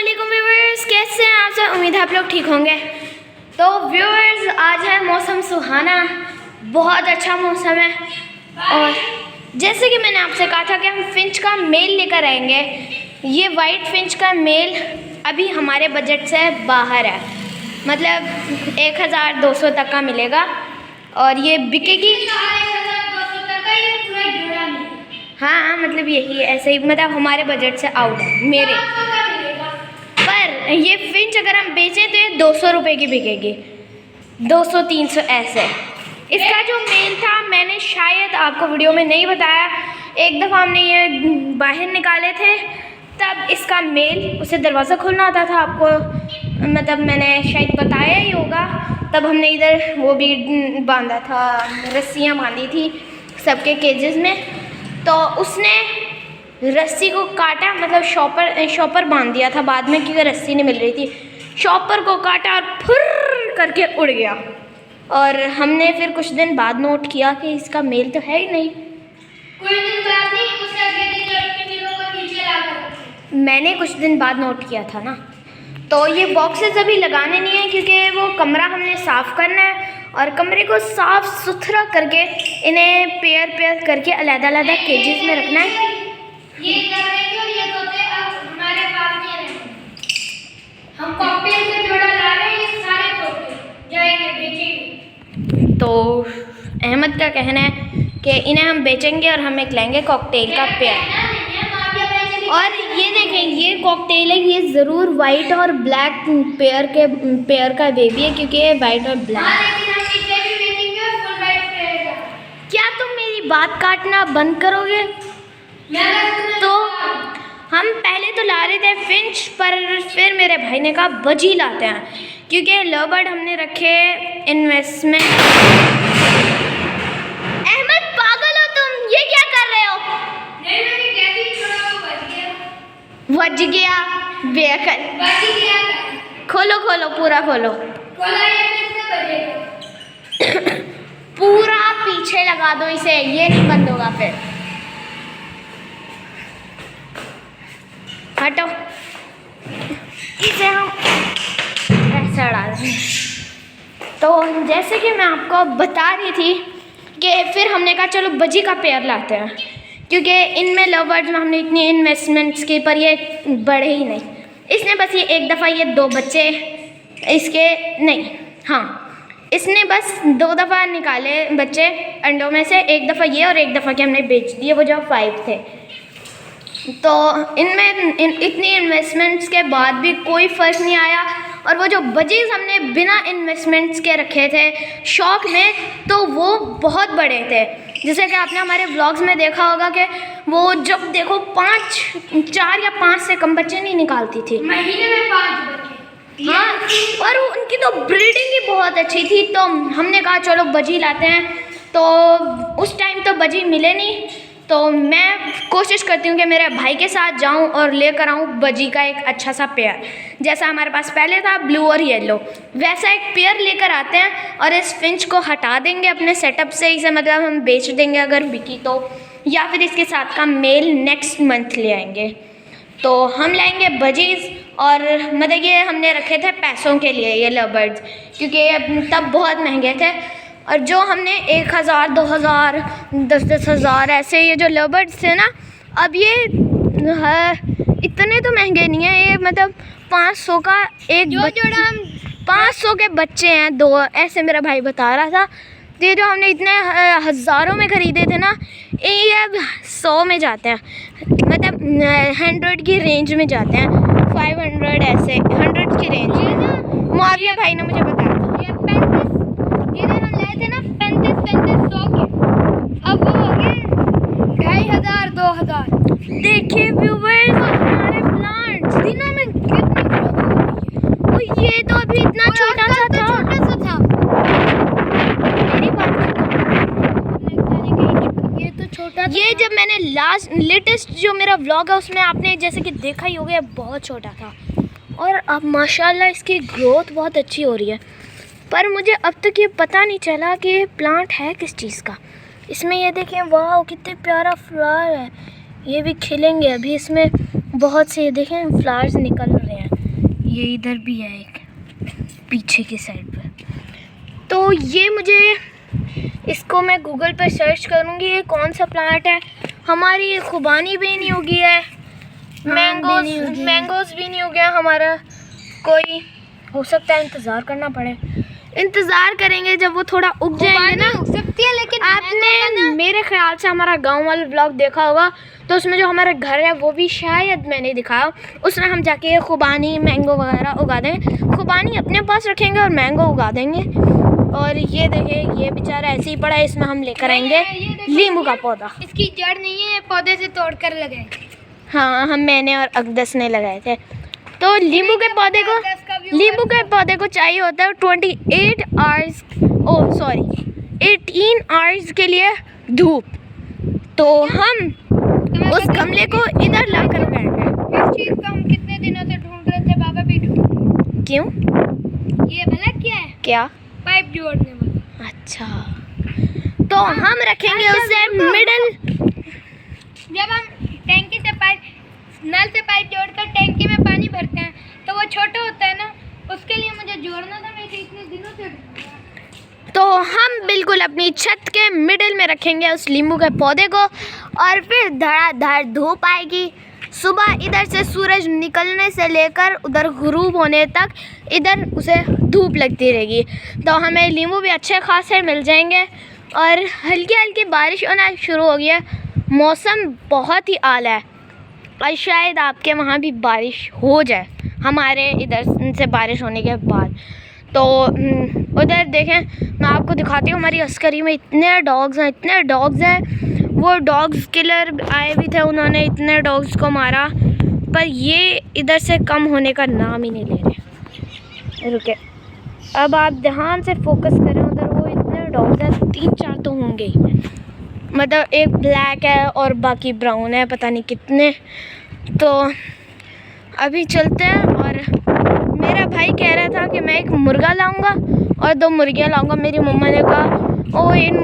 वालेकुम व्यूअर्स, कैसे हैं आप सब। उम्मीद है आप लोग ठीक होंगे। तो व्यूअर्स, आज है मौसम सुहाना, बहुत अच्छा मौसम है। और जैसे कि मैंने आपसे कहा था कि हम फिंच का मेल लेकर आएंगे। ये वाइट फिंच का मेल अभी हमारे बजट से बाहर है, मतलब 1200 तक का मिलेगा और ये बिकेगी। हाँ, मतलब यही ऐसे ही, मतलब हमारे बजट से आउट है मेरे। पर ये फिंच अगर हम बेचें तो ये 200 रुपये की बिकेगी, 200-300 ऐसे। इसका जो मेल था मैंने शायद आपको वीडियो में नहीं बताया। एक दफ़ा हमने ये बाहर निकाले थे, तब इसका मेल, उसे दरवाज़ा खोलना आता था आपको, मतलब मैंने शायद बताया ही होगा। तब हमने इधर वो भी बांधा था, रस्सियाँ बांधी थी सबके केजेस में। तो उसने रस्सी को काटा, मतलब शॉपर बांध दिया था बाद में क्योंकि रस्सी नहीं मिल रही थी। शॉपर को काटा और फुर्र करके उड़ गया। और हमने फिर कुछ दिन बाद नोट किया कि इसका मेल तो है ही नहीं। कुछ दिन बाद नहीं, उसके अगले दिन लड़के किलो को नीचे लाकर मैंने कुछ दिन बाद नोट किया था ना। तो ये बॉक्सेस अभी लगाने नहीं है क्योंकि वो कमरा हमने साफ़ करना है और कमरे को साफ़ सुथरा करके इन्हें पेयर करके अलग-अलग केजेस में रखना है। ये कर रहे थे और ये तोते अब हमारे पास नहीं रहेंगे। हम कॉकटेल का जोड़ा ला रहे हैं, ये सारे तोते जाएंगे बेचेंगे। तो अहमद का कहना है कि इन्हें हम बेचेंगे और हम एक लेंगे कॉकटेल का पेयर। और ये देखें, ये कॉकटेल है, ये ज़रूर वाइट और ब्लैक पेयर का बेबी है क्योंकि ये वाइट और ब्लैक। क्या तुम मेरी बात काटना बंद करोगे? तो हम पहले तो ला रहे थे फिंच, पर फिर मेरे भाई ने कहा बजी लाते हैं क्योंकि लवबर्ड हमने रखे इन्वेस्टमेंट। अहमद पागल हो तुम, ये क्या कर रहे हो? बज गया बेअकल। खोलो पूरा खोलो। पूरा पीछे लगा दो इसे, ये नहीं बंद होगा फिर। हटो, इसे हम ऐसा डाल दें। तो जैसे कि मैं आपको बता रही थी कि फिर हमने कहा चलो बजी का पेयर लाते हैं क्योंकि इनमें लवबर्ड्स में हमने इतनी इन्वेस्टमेंट्स की पर ये बढ़े ही नहीं। इसने बस ये एक दफ़ा ये 2 बच्चे इसके नहीं, हाँ, इसने बस 2 दफ़ा निकाले बच्चे अंडों में से, एक दफ़ा ये और एक दफ़ा के हमने बेच दिए, वो जो 5 थे। तो इनमें इतनी इन्वेस्टमेंट्स के बाद भी कोई फ़र्क नहीं आया। और वो जो बजीज हमने बिना इन्वेस्टमेंट्स के रखे थे शौक में, तो वो बहुत बड़े थे। जैसे कि आपने हमारे व्लॉग्स में देखा होगा कि वो जब देखो 4 या 5 से कम बच्चे नहीं निकालती थी, महीने में 5 बच्चे। हाँ, और उनकी तो ब्रीडिंग ही बहुत अच्छी थी। तो हमने कहा चलो बजी लाते हैं। तो उस टाइम तो बजी मिले नहीं, तो मैं कोशिश करती हूँ कि मेरे भाई के साथ जाऊँ और लेकर आऊँ बजी का एक अच्छा सा पेयर, जैसा हमारे पास पहले था ब्लू और येलो, वैसा एक पेयर लेकर आते हैं और इस फिंच को हटा देंगे अपने सेटअप से। इसे मतलब हम बेच देंगे अगर बिकी तो, या फिर इसके साथ का मेल नेक्स्ट मंथ ले आएंगे। तो हम लाएंगे बजीज, और मतलब ये हमने रखे थे पैसों के लिए ये लवबर्ड्स क्योंकि तब बहुत महंगे थे। और जो हमने 1000, 2000, 10-10 हज़ार ऐसे ये जो लवबर्ड्स थे ना, अब ये इतने तो महंगे नहीं है। ये मतलब 500 का एक जोड़ा, हम 500 के बच्चे हैं 2, ऐसे मेरा भाई बता रहा था। तो ये जो हमने इतने हज़ारों में ख़रीदे थे ना, ये अब 100 में जाते हैं, मतलब 100 की रेंज में जाते हैं, 500 ऐसे 100 की रेंज में। मुआविया भाई ने मुझे बताया था। ये 35 जिन्हें हम लाए थे ना, 35-100 के, अब वो हो गए 2500-2000। देखिए व्यूअर्स, हमारे प्लांट्स दिनों में कितनी ग्रोथ हो रही है। और ये तो अभी इतना छोटा सा था। मेरी बात ये तो छोटा, ये जब मैंने लेटेस्ट जो मेरा व्लॉग है उसमें आपने जैसे कि देखा ही होगा, बहुत छोटा था और अब माशाल्लाह इसकी ग्रोथ बहुत अच्छी हो रही है। पर मुझे अब तक ये पता नहीं चला कि ये प्लांट है किस चीज़ का। इसमें ये देखें, वाह कितने प्यारा फ्लावर है। ये भी खिलेंगे अभी, इसमें बहुत से ये देखें फ्लावर्स निकल रहे हैं। ये इधर भी है एक पीछे की साइड पे। तो ये मुझे इसको मैं गूगल पर सर्च करूँगी ये कौन सा प्लांट है। हमारी खुबानी भी नहीं उगी है, मैंगोज भी नहीं हो गया हमारा कोई। हो सकता है इंतज़ार करना पड़े, इंतज़ार करेंगे जब वो थोड़ा उग जाएंगे ना। उग सकती है, लेकिन आपने मेरे ख्याल से हमारा गांव वाला व्लॉग देखा होगा, तो उसमें जो हमारा घर है वो भी शायद मैंने दिखाया। उसमें हम जाके ये खुबानी मैंगो वगैरह उगा देंगे। खुबानी अपने पास रखेंगे और मैंगो उगा देंगे। और ये देखिए ये बेचारा ऐसे ही पड़ा है, इसमें हम लेकर आएंगे नींबू का पौधा। इसकी जड़ नहीं है, पौधे से तोड़कर लगाए। हाँ, मैंने और अकदस ने लगाए थे। तो नींबू के पौधे को चाहिए होता है 18 आवर्स के लिए धूप। तो हम उस गमले को इधर ला कर लगाएंगे। इस चीज को हम कितने दिनों से ढूंढ रहे थे बाबा भी ढूंढ। क्यों? ये भला क्या है? क्या? पाइप जोड़ने वाला। अच्छा, तो हम रखेंगे उसे मिडल। जब हम टैंकी से पाइप, नल से पाइप जोड़कर टैंकी में पानी भरते हैं तो वो छोटा होता है ना, उसके लिए मुझे जोड़ना था। मैं इतने दिनों से ढूंढ रहा हूं। तो हम बिल्कुल अपनी छत के मिडिल में रखेंगे उस नींबू के पौधे को, और फिर धड़ाधड़ धूप आएगी। सुबह इधर से सूरज निकलने से लेकर उधर गुरूब होने तक इधर उसे धूप लगती रहेगी। तो हमें नींबू भी अच्छे खासे मिल जाएंगे। और हल्की हल्की बारिश होना शुरू हो गई है, मौसम बहुत ही आला है। और शायद आपके वहाँ भी बारिश हो जाए, हमारे इधर से बारिश होने के बाद। तो उधर देखें, मैं आपको दिखाती हूँ हमारी अस्करी में इतने डॉग्स हैं। वो डॉग्स किलर आए भी थे, उन्होंने इतने डॉग्स को मारा, पर ये इधर से कम होने का नाम ही नहीं ले रहे। रुके, अब आप ध्यान से फोकस करें, उधर वो इतने डॉग्स हैं, 3-4 तो होंगे ही। मतलब एक ब्लैक है और बाकी ब्राउन है, पता नहीं कितने। तो अभी चलते हैं। और मेरा भाई कह रहा था कि मैं एक मुर्गा लाऊंगा और 2 मुर्गियां लाऊंगा। मेरी मम्मा ने कहा ओ इन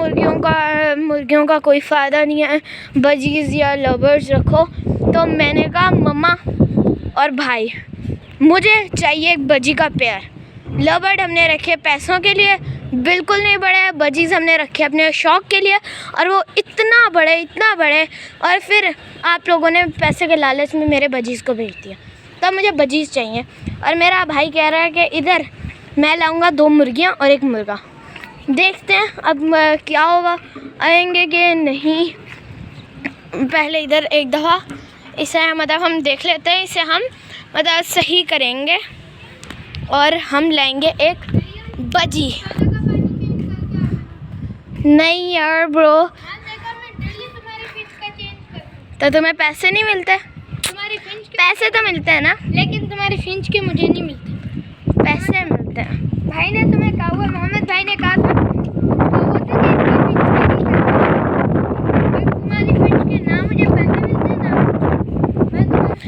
मुर्गियों का कोई फ़ायदा नहीं है, बजीज़ या लवर्स रखो। तो मैंने कहा मम्मा और भाई, मुझे चाहिए एक बजी का पेयर। लवर्ड हमने रखे पैसों के लिए, बिल्कुल नहीं बड़े। बजीज़ हमने रखे अपने शौक़ के लिए, और वो इतना बड़े। और फिर आप लोगों ने पैसे के लालच में मेरे बजीज़ को बेच दिया। तब मुझे बजीज़ चाहिए। और मेरा भाई कह रहा है कि इधर मैं लाऊंगा 2 मुर्गियां और 1 मुर्गा। देखते हैं अब क्या होगा, आएंगे कि नहीं। पहले इधर एक दफ़ा इसे मतलब हम देख लेते हैं, इसे हम मतलब सही करेंगे और हम लाएंगे एक बजी। नहीं यार ब्रो, तो तुम्हें पैसे नहीं मिलते? तुम्हारी फिंच के पैसे तो मिलते हैं ना, लेकिन तुम्हारी फिंच के मुझे नहीं मिलते। पैसे मिलते हैं। भाई ने तुम्हें कहा हुआ, मोहम्मद भाई ने कहा था तुम्हारी फिंच के ना मुझे पैसे मिलते ना।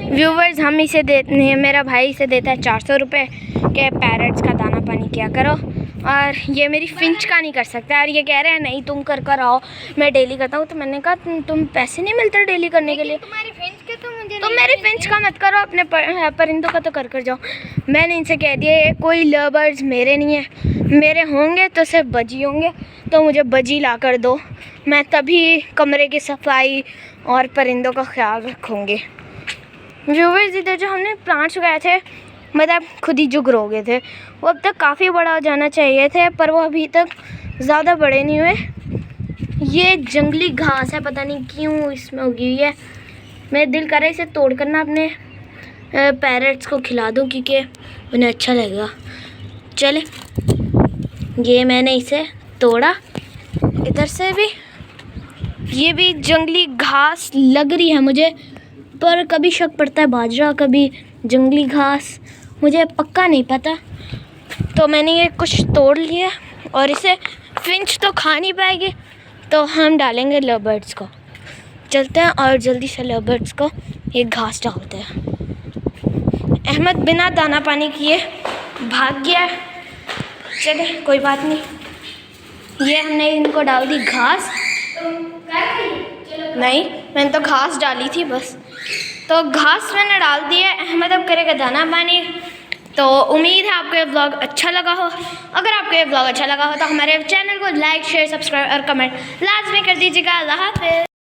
व्यूवर्स, हम इसे देते हैं, मेरा भाई इसे देता है 400 रुपये के पैरट्स का दाना पानी किया करो। और ये मेरी फिंच का नहीं कर सकता। और ये कह रहे हैं नहीं तुम कर आओ, मैं डेली करता हूँ। तो मैंने कहा तुम पैसे नहीं मिलते डेली करने के लिए? तुम्हारी फिंच के तो मुझे तो मेरी फिंच का मत करो, अपने परिंदों का तो कर जाओ। मैंने इनसे कह दिया ये कोई लवर्स मेरे नहीं है, मेरे होंगे तो सिर्फ बजी होंगे। तो मुझे बजी ला कर दो, मैं तभी कमरे की सफाई और परिंदों का ख्याल रखूँगी। व्यूवर्स, इधर जो हमने प्लांट्स उगाए थे मतलब खुद ही जो ग्रो गए थे, वो अब तक काफ़ी बड़ा हो जाना चाहिए थे, पर वो अभी तक ज़्यादा बड़े नहीं हुए। ये जंगली घास है, पता नहीं क्यों इसमें उगी हुई है। मेरा दिल करे इसे तोड़ कर ना अपने पैरट्स को खिला दूँ, क्योंकि उन्हें अच्छा लगेगा। चले, ये मैंने इसे तोड़ा। इधर से भी ये भी जंगली घास लग रही है मुझे, पर कभी शक पड़ता है बाजरा कभी जंगली घास, मुझे पक्का नहीं पता। तो मैंने ये कुछ तोड़ लिया, और इसे फिंच तो खा नहीं पाएगी, तो हम डालेंगे लवर्ड्स को। चलते हैं और जल्दी से लवर्ड्स को ये घास डालते हैं। अहमद बिना दाना पानी किए भाग गया। चले कोई बात नहीं, ये हमने इनको डाल दी घास। नहीं, मैंने तो घास डाली थी बस। तो घास मैंने डाल दी है, अहमद अब करेगा दाना पानी। तो उम्मीद है आपको ये व्लॉग अच्छा लगा हो। अगर आपको ये व्लॉग अच्छा लगा हो तो हमारे चैनल को लाइक शेयर सब्सक्राइब और कमेंट लाजमी कर दीजिएगा। अल्लाह हाफ़िज़।